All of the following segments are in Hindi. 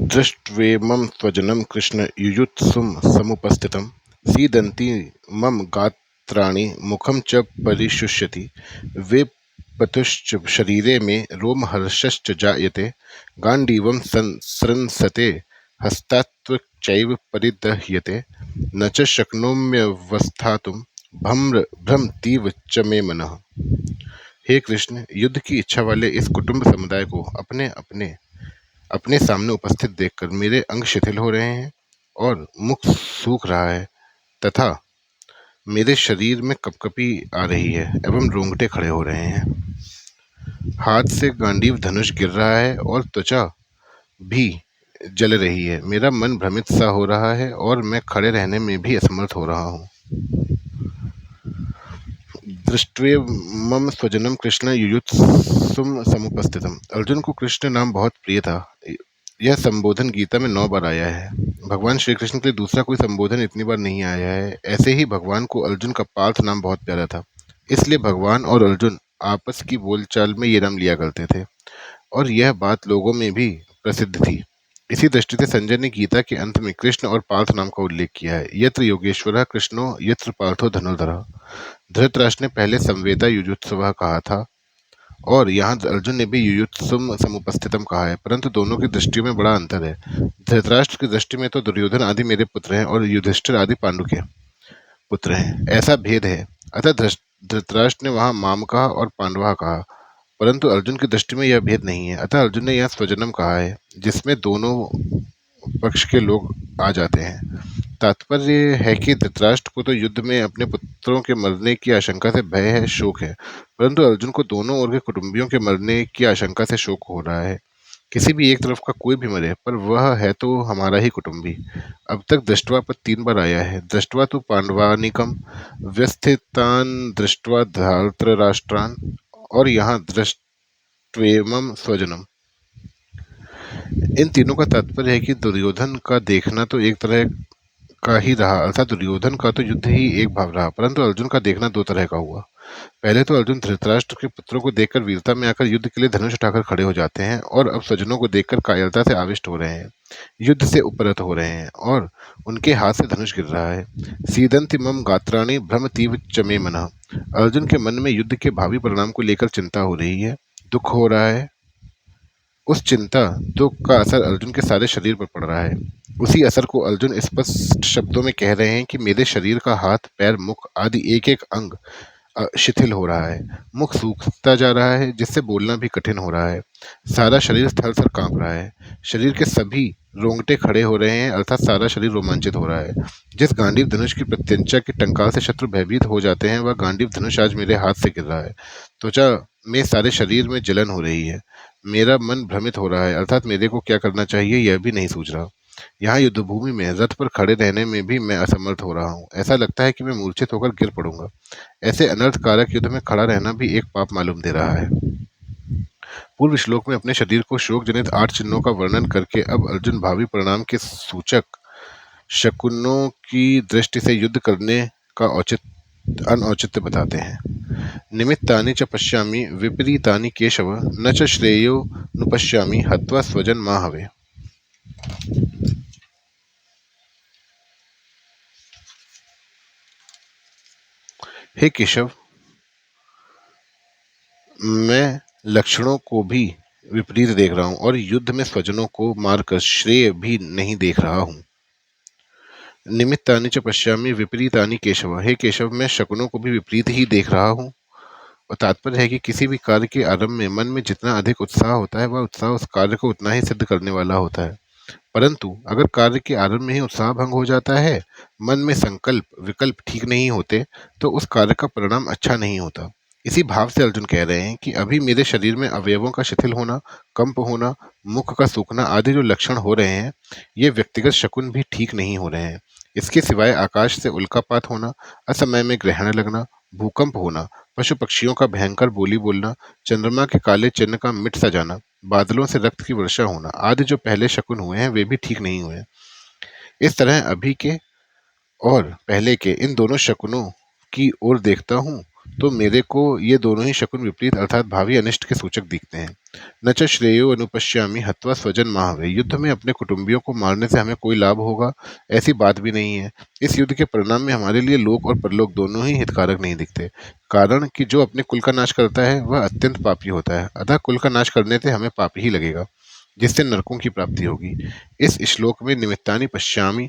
दृष्ट्वेमं स्वजनं कृष्ण युयुत्सुं समुपस्थितं सीदन्ति मम गात्राणि मुखं च परिशुष्यति वेपतुश्च शरीरे मे रोमहर्षश्च जायते गाण्डीवं संसृंसते हस्तात्त्वच्चैव परिदह्यते न च शक्नोम्यवस्थातुं भ्रमतीव च मे मनः। हे कृष्ण, युद्ध की इच्छा वाले इस कुटुंब समुदाय को अपने अपने अपने सामने उपस्थित देखकर मेरे अंग शिथिल हो रहे हैं और मुख सूख रहा है तथा मेरे शरीर में कपकपी आ रही है एवं रोंगटे खड़े हो रहे हैं। हाथ से गांडीव धनुष गिर रहा है और त्वचा भी जल रही है। मेरा मन भ्रमित सा हो रहा है और मैं खड़े रहने में भी असमर्थ हो रहा हूँ। दृष्ट्वेमं स्वजनं कृष्ण युयुत्सुम समुपस्थितम। अर्जुन को कृष्ण नाम बहुत प्रिय था। यह संबोधन गीता में 9 बार आया है। भगवान श्री कृष्ण के लिए दूसरा कोई संबोधन इतनी बार नहीं आया है। ऐसे ही भगवान को अर्जुन का पार्थ नाम बहुत प्यारा था, इसलिए भगवान और अर्जुन आपस की बोलचाल में ये नाम लिया करते थे और यह बात लोगों में भी प्रसिद्ध थी। इसी दृष्टि से संजय ने गीता के अंत में कृष्ण और पार्थ नाम का उल्लेख किया है। यत्र योगेश्वरः कृष्णो यत्र पार्थो धनुर्धरः। धृतराष्ट्र ने पहले संवेदा युयुत्सवः कहा था और यहाँ अर्जुन ने भी युयुत्सुम समुपस्थितम कहा है, परंतु दोनों की दृष्टियों में बड़ा अंतर है। धृतराष्ट्र की दृष्टि में तो दुर्योधन आदि मेरे पुत्र हैं और युधिष्ठिर आदि पांडु के पुत्र हैं, ऐसा भेद है। अतः धृतराष्ट्र ने वहां माम कहा और पांडवा कहा, परंतु अर्जुन की दृष्टि में यह भेद नहीं है। अतः अर्जुन ने यह स्वजनम कहा है, जिसमें दोनों पक्ष के लोग आ जाते हैं। तात्पर्य है कि धृतराष्ट्र को तो युद्ध में अपने पुत्रों के मरने की आशंका से भय है, शोक है, परंतु अर्जुन को दोनों ओर के कुटुंबियों के मरने की आशंका से शोक हो रहा है। किसी भी एक तरफ का कोई भी मरे, पर वह है तो हमारा ही कुटुंबी। अब तक दृष्टवा पर 3 बार आया है। दृष्टवा तो पांडवानिकम, व्यस्थितान दृष्टवा धार्तराष्ट्रान और यहाँ दृष्टवेमम स्वजनम। इन तीनों का तात्पर्य है कि दुर्योधन का देखना तो एक तरह का ही रहा, अर्थात दुर्योधन का तो युद्ध ही एक भाव रहा, परंतु अर्जुन का देखना 2 तरह का हुआ। पहले तो अर्जुन धृतराष्ट्र के पुत्रों को देखकर वीरता में आकर युद्ध के लिए धनुष उठाकर खड़े हो जाते हैं और अब स्वजनों को देखकर कायरता से आविष्ट हो रहे हैं, युद्ध से उपरत हो रहे हैं और उनके हाथ से धनुष गिर रहा है। सीदंति मम गात्राणि भ्रमतीव च मे मनः। अर्जुन के मन में युद्ध के भावी परिणाम को लेकर चिंता हो रही है, दुख हो रहा है। उस चिंता, दुख का असर अर्जुन के सारे शरीर पर पड़ रहा है। उसी असर को अर्जुन स्पष्ट शब्दों में कह रहे हैं कि मेरे शरीर का हाथ, पैर, मुख आदि एक एक अंग शिथिल हो रहा है। मुख सूखता जा रहा है, जिससे बोलना भी कठिन हो रहा है। सारा शरीर थर-थर कांप रहा है। शरीर के सभी रोंगटे खड़े हो रहे हैं, अर्थात सारा शरीर रोमांचित हो रहा है। जिस गांडीव धनुष की प्रत्यंचा के टंकार से शत्रु भयभीत हो जाते हैं, वह गांडीव धनुष आज मेरे हाथ से गिर रहा है। त्वचा में, सारे शरीर में जलन हो रही है। मेरा मन भ्रमित हो रहा है, अर्थात मेरे को क्या करना चाहिए यह भी नहीं सूझ रहा। यहाँ युद्धभूमि में रथ पर खड़े रहने में भी मैं असमर्थ हो रहा हूँ। ऐसा लगता है कि मैं मूर्छित होकर गिर पड़ूंगा। ऐसे अनर्थकारक युद्ध में खड़ा रहना भी एक पाप मालूम दे रहा है। पूर्व श्लोक में अपने शरीर को शोक जनित 8 चिन्हों का वर्णन करके अब अर्जुन भावी परिणाम के सूचक शकुनों की दृष्टि से युद्ध करने का अनौचित्य बताते हैं। निमित्तानि च पश्यामि विपरीतानि केशव न च श्रेयो नुपश्यामि हत्वा स्वजन माहवे। हे केशव, मैं लक्षणों को भी विपरीत देख रहा हूं और युद्ध में स्वजनों को मारकर श्रेय भी नहीं देख रहा हूं। निमित्तानि च पश्यामि विपरीतानि केशव। हे केशव, मैं शकुनों को भी विपरीत ही देख रहा हूं। और तात्पर्य है कि किसी भी कार्य के आरंभ में मन में जितना अधिक उत्साह होता है, वह उत्साह उस कार्य को उतना ही सिद्ध करने वाला होता है। परंतु अगर कार्य के आरंभ में ही उत्साह भंग हो जाता है, मन में संकल्प विकल्प ठीक नहीं होते, तो उस कार्य का परिणाम अच्छा नहीं होता। इसी भाव से अर्जुन कह रहे हैं कि अभी मेरे शरीर में अवयवों का शिथिल होना, कंप होना, मुख का सूखना आदि जो लक्षण हो रहे हैं, ये व्यक्तिगत शकुन भी ठीक नहीं हो रहे हैं। इसके सिवाय आकाश से उल्कापात होना, असमय में ग्रहण लगना, भूकंप होना, पशु पक्षियों का भयंकर बोली बोलना, चंद्रमा के काले चिन्ह का मिट सा जाना, बादलों से रक्त की वर्षा होना आदि जो पहले शकुन हुए हैं, वे भी ठीक नहीं हुए। इस तरह अभी के और पहले के इन दोनों शकुनों की ओर देखता हूँ तो मेरे को ये दोनों ही शकुन विपरीत अर्थात भावी अनिष्ट के सूचक दिखते हैं। न च श्रेयो अनुपश्यामि हत्वा स्वजन महावे, युद्ध में अपने कुटुंबियों को मारने से हमें कोई लाभ होगा ऐसी बात भी नहीं है। इस युद्ध के परिणाम में हमारे लिए लोक और परलोक दोनों ही हितकारक नहीं दिखते, कारण कि जो अपने कुल का नाश करता है वह अत्यंत पापी होता है, अतः कुल का नाश करने से हमें पाप ही लगेगा, जिससे नरकों की प्राप्ति होगी। इस श्लोक में निमित्तानि पश्यामि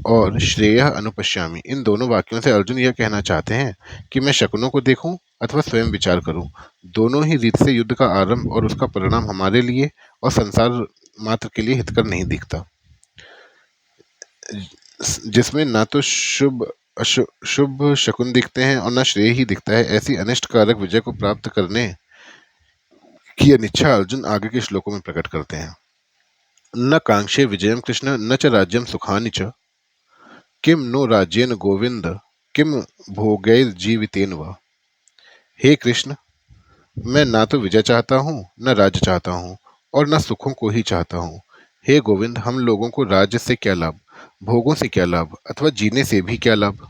और श्रेयः अनुपश्यामि, इन दोनों वाक्यों से अर्जुन यह कहना चाहते हैं कि मैं शकुनों को देखूं अथवा स्वयं विचार करूं, दोनों ही रीत से युद्ध का आरंभ और उसका परिणाम हमारे लिए और संसार मात्र के लिए हितकर नहीं दिखता, जिसमें ना तो शुभ शकुन दिखते हैं और न श्रेय ही दिखता है। ऐसी अनिष्ट कारक विजय को प्राप्त करने की अनिच्छा अर्जुन आगे के श्लोकों में प्रकट करते हैं। न कांक्षे विजयम कृष्ण न च राज्यम सुखानि च, किम नो राज्येन गोविंद किम भोगैर्जीवितेन वा। हे कृष्ण, मैं ना तो विजय चाहता हूँ न राज्य चाहता हूँ और न सुखों को ही चाहता हूँ। हे गोविंद, हम लोगों को राज्य से क्या लाभ, भोगों से क्या लाभ अथवा जीने से भी क्या लाभ।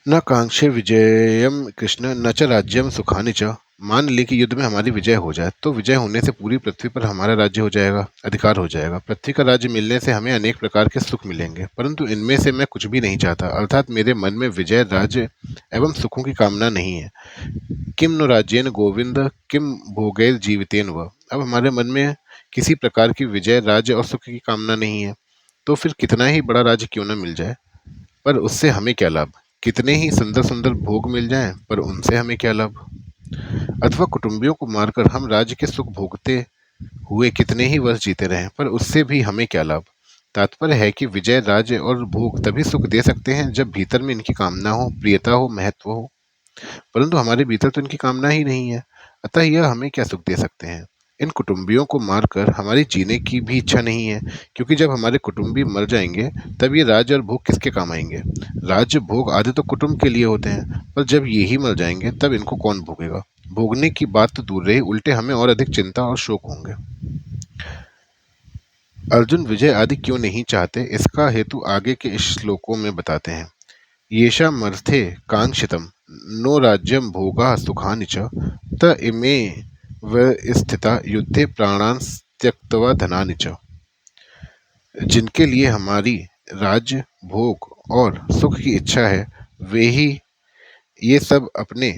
न कांक्षे विजयम कृष्ण न च राज्यम सुखानि च, मान ले कि युद्ध में हमारी विजय हो जाए तो विजय होने से पूरी पृथ्वी पर हमारा राज्य हो जाएगा, अधिकार हो जाएगा। पृथ्वी का राज्य मिलने से हमें अनेक प्रकार के सुख मिलेंगे, परंतु इनमें से मैं कुछ भी नहीं चाहता, अर्थात मेरे मन में विजय, राज्य एवं सुखों की कामना नहीं है। किम नो राज्येन गोविंद किम भोगैर जीवितेन व, अब हमारे मन में किसी प्रकार की विजय, राज्य और सुख की कामना नहीं है, तो फिर कितना ही बड़ा राज्य क्यों न मिल जाए, पर उससे हमें क्या लाभ। कितने ही सुंदर सुंदर भोग मिल जाएं, पर उनसे हमें क्या लाभ। अथवा कुटुंबियों को मारकर हम राज्य के सुख भोगते हुए कितने ही वर्ष जीते रहें, पर उससे भी हमें क्या लाभ। तात्पर्य है कि विजय, राज्य और भोग तभी सुख दे सकते हैं जब भीतर में इनकी कामना हो, प्रियता हो, महत्व हो, परंतु हमारे भीतर तो इनकी कामना ही नहीं है, अतः यह हमें क्या सुख दे सकते हैं। इन कुटुंबियों को मारकर हमारी जीने की भी इच्छा नहीं है, क्योंकि जब हमारे कुटुंबी मर जाएंगे तब ये राज्य और भोग किसके काम आएंगे। राज्य भोग आदि तो कुटुंब के लिए होते हैं, पर जब ये ही मर जाएंगे तब इनको कौन भोगेगा। भोगने की बात तो दूर रही, उल्टे हमें और अधिक चिंता और शोक होंगे। अर्जुन विजय आदि क्यों नहीं चाहते, इसका हेतु आगे के इस श्लोकों में बताते हैं। येषामर्थे कांक्षितं नो राज्यं भोगाः सुखानि च, त इमे स्थिता युद्धे प्राणान् त्यक्त्वा धनानि च। जिनके लिए हमारी राज्य, भोग और सुख की इच्छा है, वे ही ये सब अपने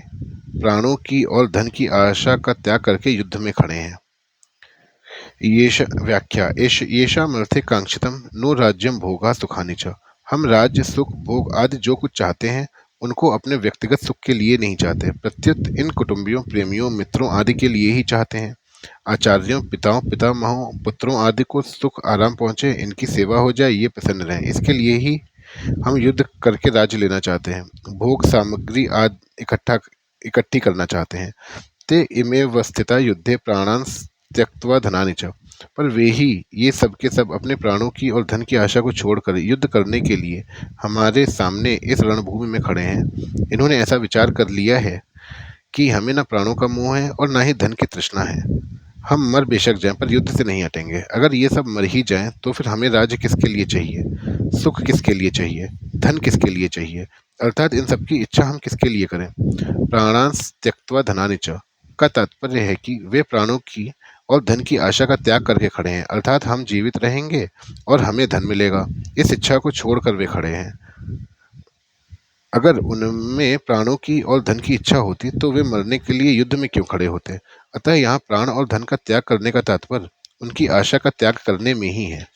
प्राणों की और धन की आशा का त्याग करके युद्ध में खड़े हैं। व्याख्या येषाम अर्थे कांक्षितम नो राज्यम भोगा सुखानि च, हम राज्य, सुख, भोग आदि जो कुछ चाहते हैं उनको अपने व्यक्तिगत सुख के लिए नहीं चाहते, प्रत्युत इन कुटुंबियों, प्रेमियों, मित्रों आदि के लिए ही चाहते हैं। आचार्यों, पिताओं, पितामहों, पुत्रों आदि को सुख आराम पहुंचे, इनकी सेवा हो जाए, ये प्रसन्न रहें, इसके लिए ही हम युद्ध करके राज्य लेना चाहते हैं, भोग सामग्री आदि इकट्ठी करना चाहते हैं। ते इमेव स्थिता युद्धे प्राणान् त्यक्त्वा धनानि च, पर वे ही ये सब के सब अपने प्राणों की और धन की आशा को छोड़कर युद्ध करने के लिए हमारे सामने इस रणभूमि में खड़े हैं। इन्होंने ऐसा विचार कर लिया है कि हमें न प्राणों का मोह है और न ही धन की तृष्णा है। हम मर बेशक जाएं पर युद्ध से नहीं हटेंगे। अगर ये सब मर ही जाएं तो फिर हमें राज्य किसके लिए चाहिए, सुख किसके लिए चाहिए, धन किसके लिए चाहिए, अर्थात इन सब की इच्छा हम किसके लिए करें। प्राणांस त्यक्त्वा धनानि च का तात्पर्य है कि वे प्राणों की और धन की आशा का त्याग करके खड़े हैं, अर्थात हम जीवित रहेंगे और हमें धन मिलेगा, इस इच्छा को छोड़कर वे खड़े हैं। अगर उनमें प्राणों की और धन की इच्छा होती तो वे मरने के लिए युद्ध में क्यों खड़े होते। अतः यहाँ प्राण और धन का त्याग करने का तात्पर्य उनकी आशा का त्याग करने में ही है।